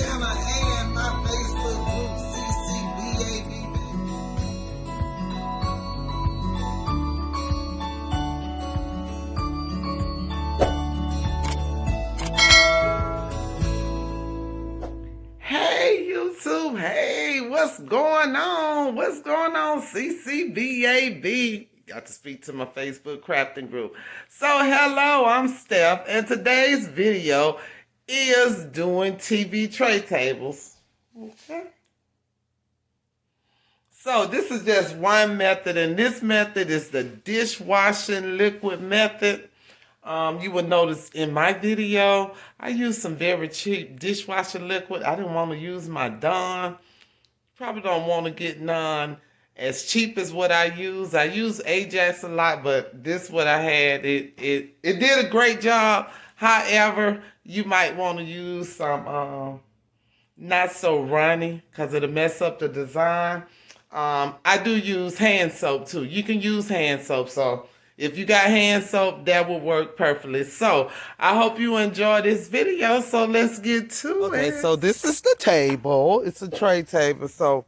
channel and my Facebook group, CCBAB. Hey YouTube, hey, what's going on? What's going on, CCBAB? Got to speak to my Facebook crafting group. So hello, I'm Steph, and today's video is doing TV tray tables. Okay. So this is just one method, and this method is the dishwashing liquid method. You will notice in my video, I used some very cheap dishwashing liquid. I didn't want to use my Dawn. Probably don't want to get none as cheap as what I use. I use Ajax a lot, but this what I had. It did a great job. However, you might want to use some not so runny because it'll mess up the design. I do use hand soap too. You can use hand soap, so if you got hand soap, that will work perfectly. So I hope you enjoy this video. So let's get to it. Okay, so this is the table. It's a tray table. So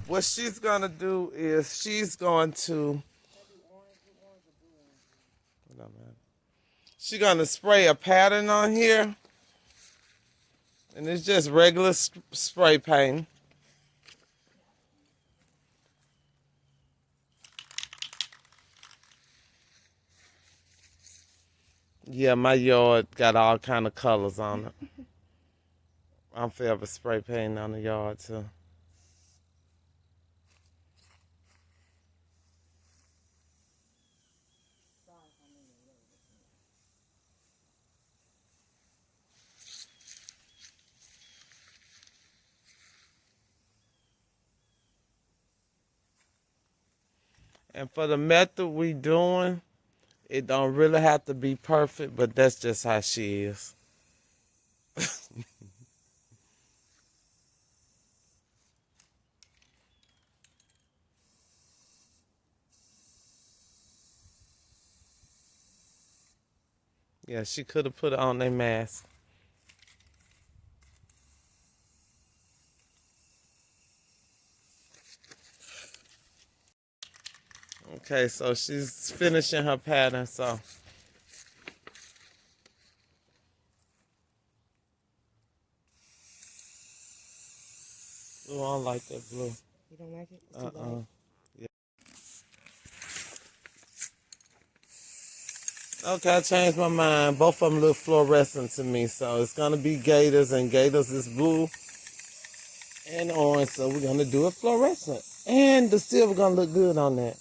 what she's gonna do is she's gonna spray a pattern on here, and it's just regular spray paint. Yeah, my yard got all kind of colors on it. I'm forever spray painting on the yard too. And for the method we doing, it don't really have to be perfect, but that's just how she is. Yeah, she could have put on a mask. Okay, so she's finishing her pattern, so. Oh, I don't like that blue. You don't like it? It's too light? Yeah. Okay, I changed my mind. Both of them look fluorescent to me, so it's gonna be gators, and gators is blue and orange, so we're gonna do it fluorescent. And the silver gonna look good on that.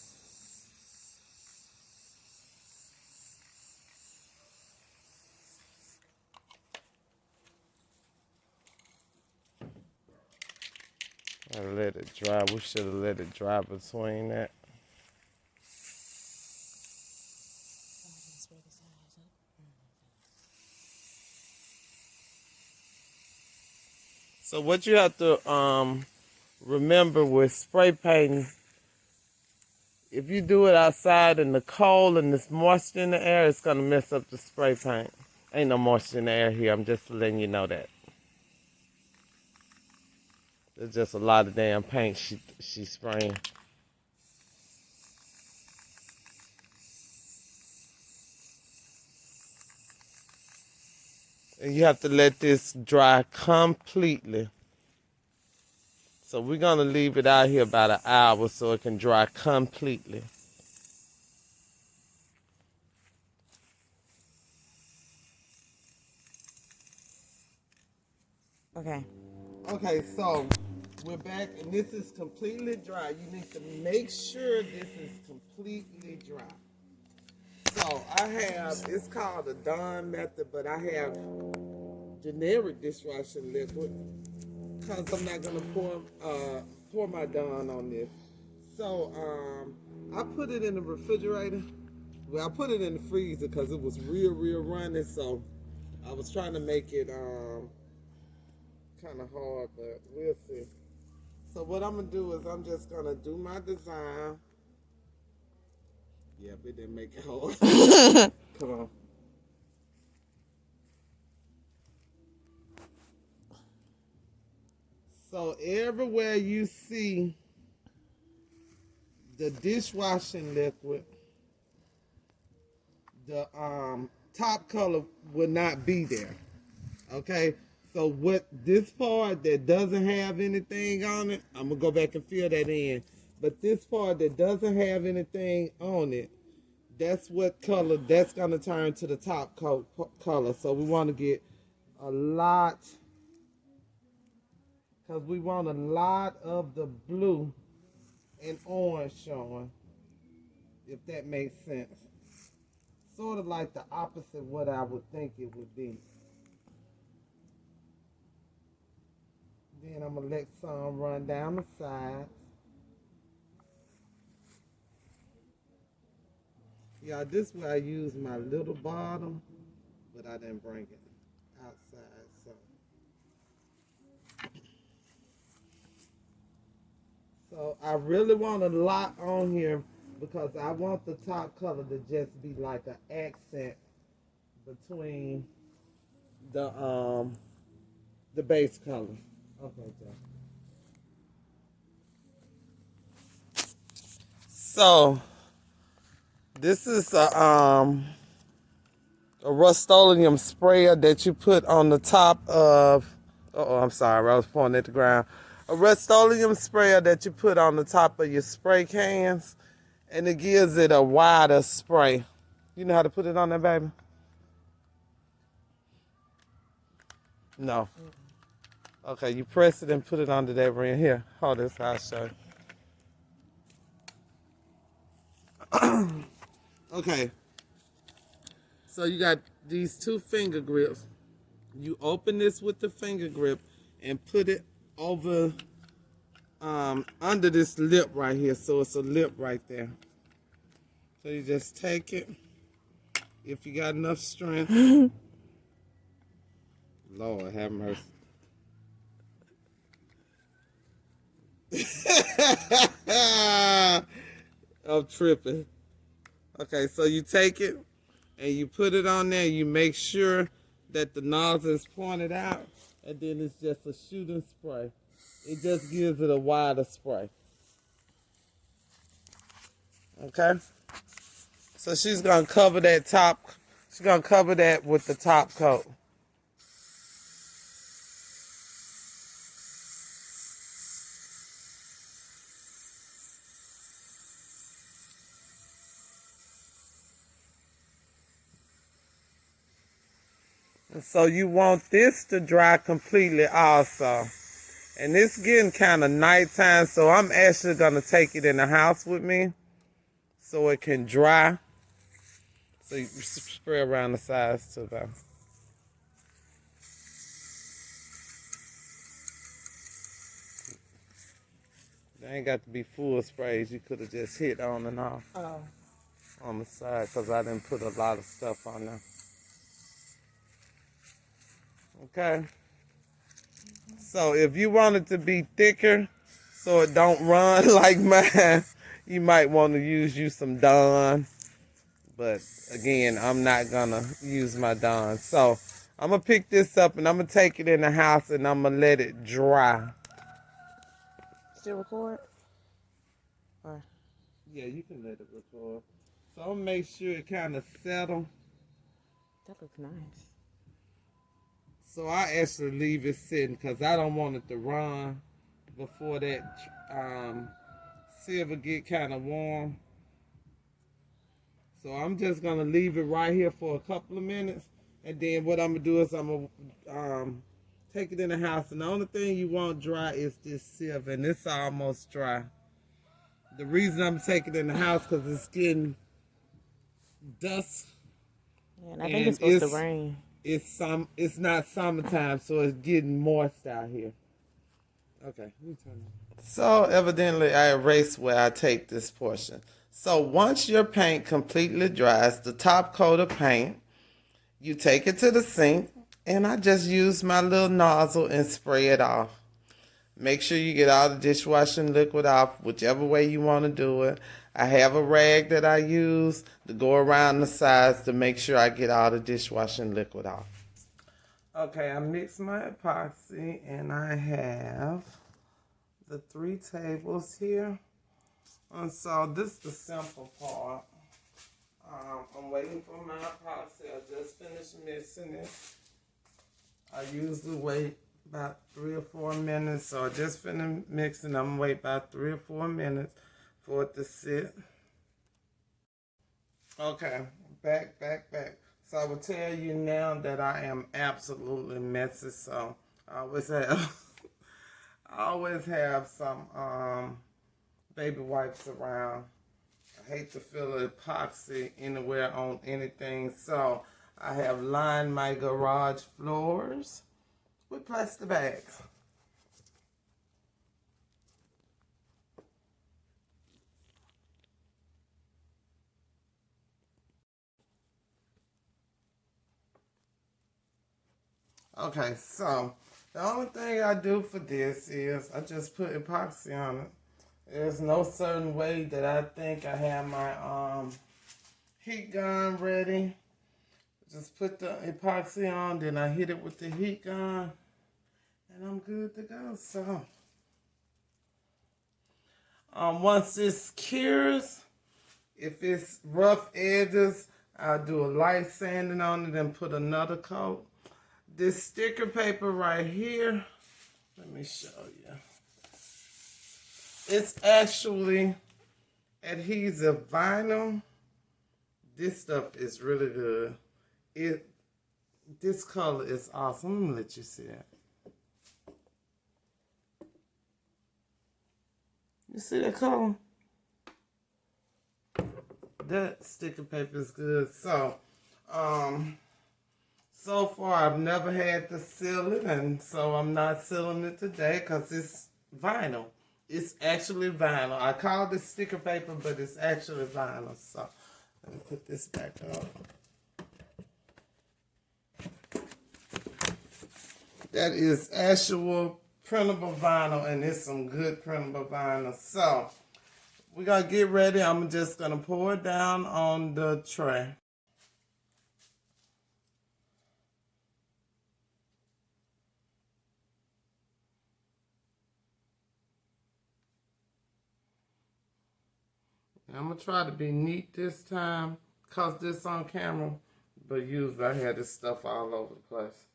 I let it dry. We should have let it dry between that. So what you have to remember with spray painting, if you do it outside in the cold and there's moisture in the air, it's gonna mess up the spray paint. Ain't no moisture in the air here. I'm just letting you know that. There's just a lot of damn paint she's spraying. And you have to let this dry completely. So we're gonna leave it out here about an hour so it can dry completely. Okay. Okay, so we're back, and this is completely dry. You need to make sure this is completely dry. So I have, it's called the Dawn method, but I have generic dishwashing liquid because I'm not gonna pour my Dawn on this. So I put it in the refrigerator. Well, I put it in the freezer because it was real runny. So I was trying to make it kind of hard, but we'll see. So what I'm gonna do is I'm just gonna do my design. Yep, it didn't make it hard. Come on. So everywhere you see the dishwashing liquid, the top color will not be there. Okay, so what this part that doesn't have anything on it, I'm gonna go back and fill that in. But this part that doesn't have anything on it, that's what color that's gonna turn to the top coat color. So we want to get a lot, because we want a lot of the blue and orange showing, if that makes sense. Sort of like the opposite what I would think it would be. Then I'm going to let some run down the sides. Yeah, this is where I use my little bottom, but I didn't bring it outside. So I really want a lot on here because I want the top color to just be like an accent between the base color. Okay, Joe. So this is a Rust-Oleum sprayer that you put on the top of. I'm sorry, I was pointing at the ground. A Rust-Oleum sprayer that you put on the top of your spray cans, and it gives it a wider spray. You know how to put it on there, baby? No. Okay, you press it and put it under that rim. Here, hold this, I'll show you. Okay. So you got these two finger grips. You open this with the finger grip and put it over under this lip right here. So it's a lip right there. So you just take it. If you got enough strength. Lord have mercy. I'm tripping. Okay, so you take it and you put it on there. You make sure that the nozzle is pointed out, and then it's just a shooting spray. It just gives it a wider spray. Okay? So she's going to cover that top. She's going to cover that with the top coat. And so you want this to dry completely also. And it's getting kind of nighttime, so I'm actually going to take it in the house with me so it can dry. So you spray around the sides too, though. They ain't got to be full sprays. You could have just hit on and off on the side, because I didn't put a lot of stuff on there. Okay. So if you want it to be thicker so it don't run like mine, you might want to use you some Dawn. But again, I'm not gonna use my Dawn. So I'm gonna pick this up and I'm gonna take it in the house and I'm gonna let it dry. Still record? Or? Yeah, you can let it record. So I'm gonna make sure it kind of settle. That looks nice. So I actually leave it sitting because I don't want it to run before that silver get kind of warm. So I'm just going to leave it right here for a couple of minutes. And then what I'm going to do is I'm going to take it in the house. And the only thing you want dry is this silver. And it's almost dry. The reason I'm taking it in the house because it's getting dust. Yeah, and I think it's supposed to rain. It's not summertime, so it's getting moist out here. Okay, let me turn it. So evidently I erased where I take this portion. So once your paint completely dries, the top coat of paint, you take it to the sink, and I just use my little nozzle and spray it off. Make sure you get all the dishwashing liquid off, whichever way you want to do it. I have a rag that I use to go around the sides to make sure I get all the dishwashing liquid off. Okay, I mixed my epoxy and I have the 3 tables here. And so this is the simple part. I'm waiting for my epoxy. I just finished mixing it. I usually wait about 3 or 4 minutes. So I just finished mixing. I'm gonna wait about 3 or 4 minutes for it to sit. Okay, back. So I will tell you now that I am absolutely messy. So I always have, I always have some baby wipes around. I hate to feel epoxy anywhere on anything. So I have lined my garage floors with plastic bags. Okay, so the only thing I do for this is I just put epoxy on it. There's no certain way that I think I have my heat gun ready. Just put the epoxy on, then I hit it with the heat gun, and I'm good to go. So once this cures, if it's rough edges, I'll do a light sanding on it and put another coat. This sticker paper right here, let me show you. It's actually adhesive vinyl. This stuff is really good. This color is awesome. Let me let you see it. You see that color? That sticker paper is good. So, so far I've never had to seal it, and so I'm not sealing it today because it's vinyl. It's actually vinyl. I call this sticker paper, but it's actually vinyl. So, let me put this back up. That is actual printable vinyl, and it's some good printable vinyl. So, we're going to get ready. I'm just going to pour it down on the tray. I'm going to try to be neat this time, because this on camera, but usually I have this stuff all over the place.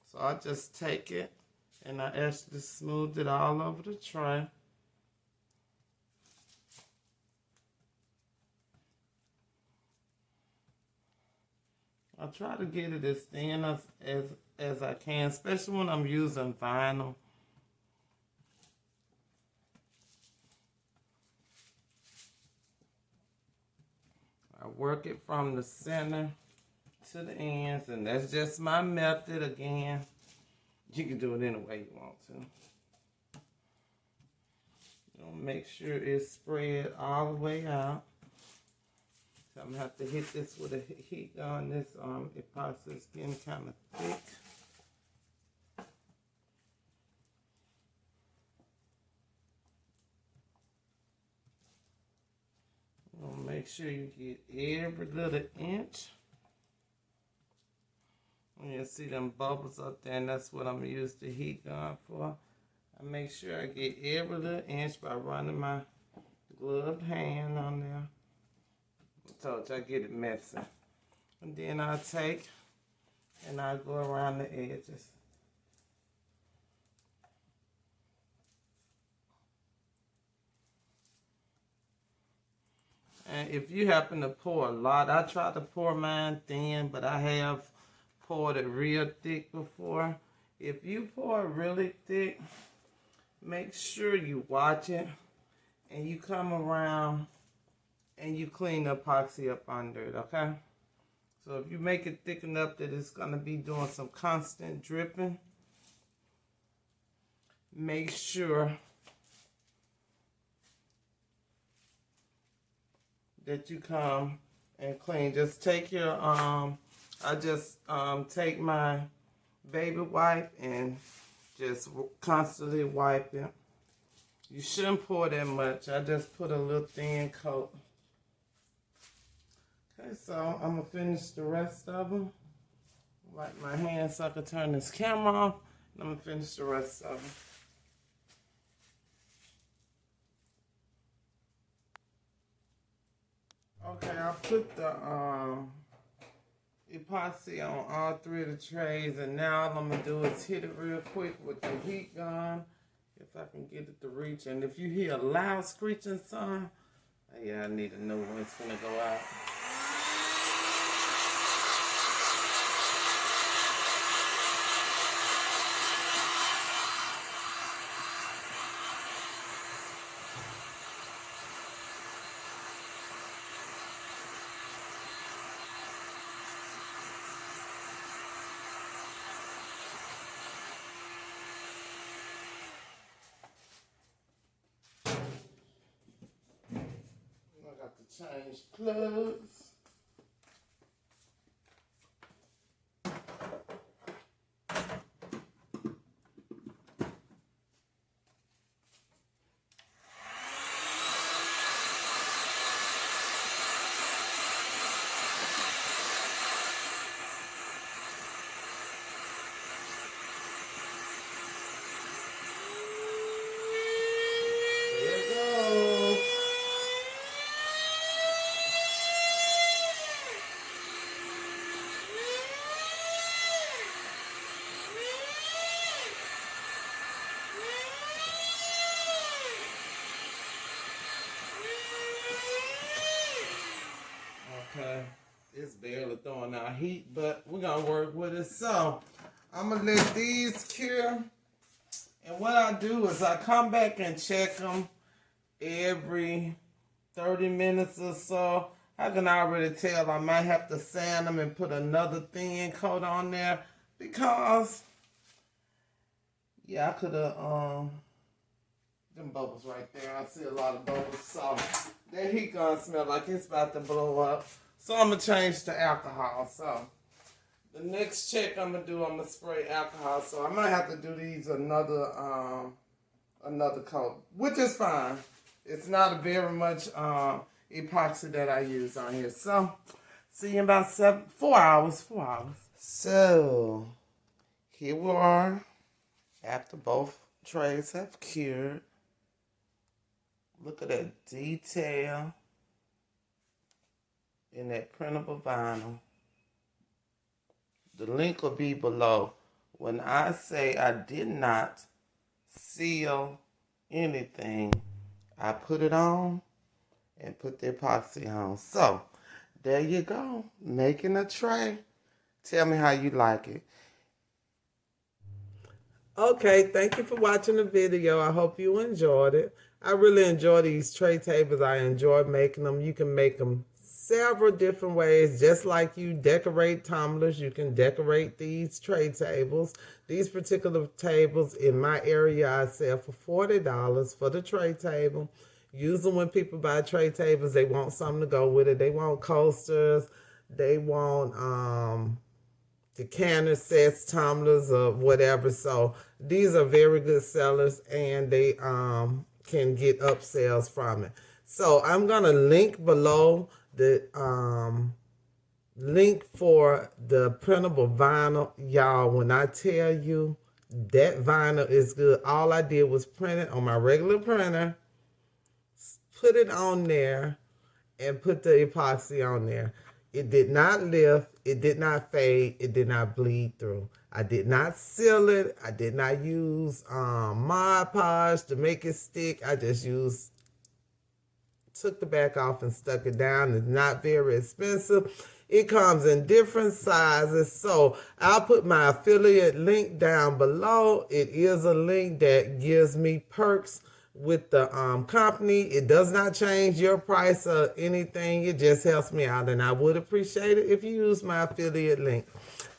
So I just take it, and I actually smooth it all over the tray. I try to get it as thin as I can, especially when I'm using vinyl. I work it from the center to the ends, and that's just my method. Again, you can do it any way you want to. Make sure it's spread all the way out. So I'm gonna have to hit this with a heat gun. This epoxy is getting kind of thick. Make sure you get every little inch. And you'll see them bubbles up there, and that's what I'm gonna use the heat gun for. I make sure I get every little inch by running my gloved hand on there. I told you I get it messy. And then I'll take and I'll go around the edges. And if you happen to pour a lot, I try to pour mine thin, but I have poured it real thick before. If you pour it really thick, make sure you watch it and you come around and you clean the epoxy up under it, okay? So if you make it thick enough that it's gonna be doing some constant dripping, make sure that you come and clean. Just take your, I just take my baby wipe and just constantly wipe it. You shouldn't pour that much. I just put a little thin coat. Okay, so I'm gonna finish the rest of them Wipe my hands so I can turn this camera off. And I'm going to finish the rest of it. Okay, I put the epoxy on all 3 of the trays, and now all I'm going to do is hit it real quick with the heat gun, if I can get it to reach. And if you hear a loud screeching sound, yeah, I need a new one. It's going to go out. Change plugs. Okay, it's barely throwing out heat, but we're gonna work with it. So I'm gonna let these cure, and what I do is I come back and check them every 30 minutes or so. I can already tell I might have to sand them and put another thin coat on there, because yeah, I could have them bubbles right there. I see a lot of bubbles, so that heat gun smell like it's about to blow up. So I'm gonna change to alcohol. So the next check I'm gonna do, I'm gonna spray alcohol. So I might have to do these another coat, which is fine. It's not very much epoxy that I use on here. So see you in about 4 hours. 4 hours. So here we are after both trays have cured. Look at that detail in that printable vinyl. The link will be below. When I say I did not seal anything, I put it on and put the epoxy on. So there you go, making a tray. Tell me how you like it. Okay, thank you for watching the video. I hope you enjoyed it. I really enjoy these tray tables. I enjoy making them. You can make them several different ways. Just like you decorate tumblers, you can decorate these tray tables. These particular tables in my area I sell for $40 for the tray table. Usually when people buy tray tables, they want something to go with it. They want coasters. They want decanter sets, tumblers, or whatever. So these are very good sellers, and they can get upsells from it. So I'm gonna link below the link for the printable vinyl. Y'all, when I tell you that vinyl is good, all I did was print it on my regular printer, put it on there, and put the epoxy on there. It did not lift, it did not fade, it did not bleed through. I did not seal it. I did not use Mod Podge to make it stick. I just took the back off and stuck it down. It's not very expensive. It comes in different sizes. So I'll put my affiliate link down below. It is a link that gives me perks with the company. It does not change your price or anything. It just helps me out, and I would appreciate it if you use my affiliate link.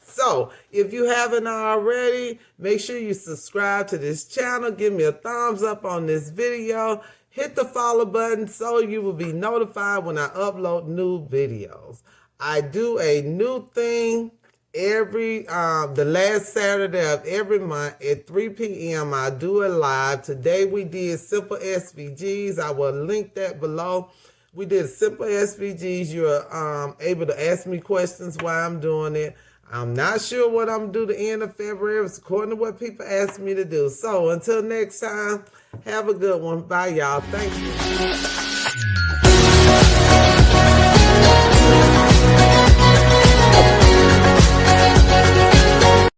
So if you haven't already, make sure you subscribe to this channel. Give me a thumbs up on this video. Hit the follow button so you will be notified when I upload new videos. I do a new thing every the last Saturday of every month at 3 p.m. I do it live. Today we did simple SVGs. I will link that below. We did simple SVGs. You're able to ask me questions while I'm doing it. I'm not sure what I'm going to do the end of February. It's according to what people ask me to do. So until next time, have a good one. Bye, y'all. Thank you.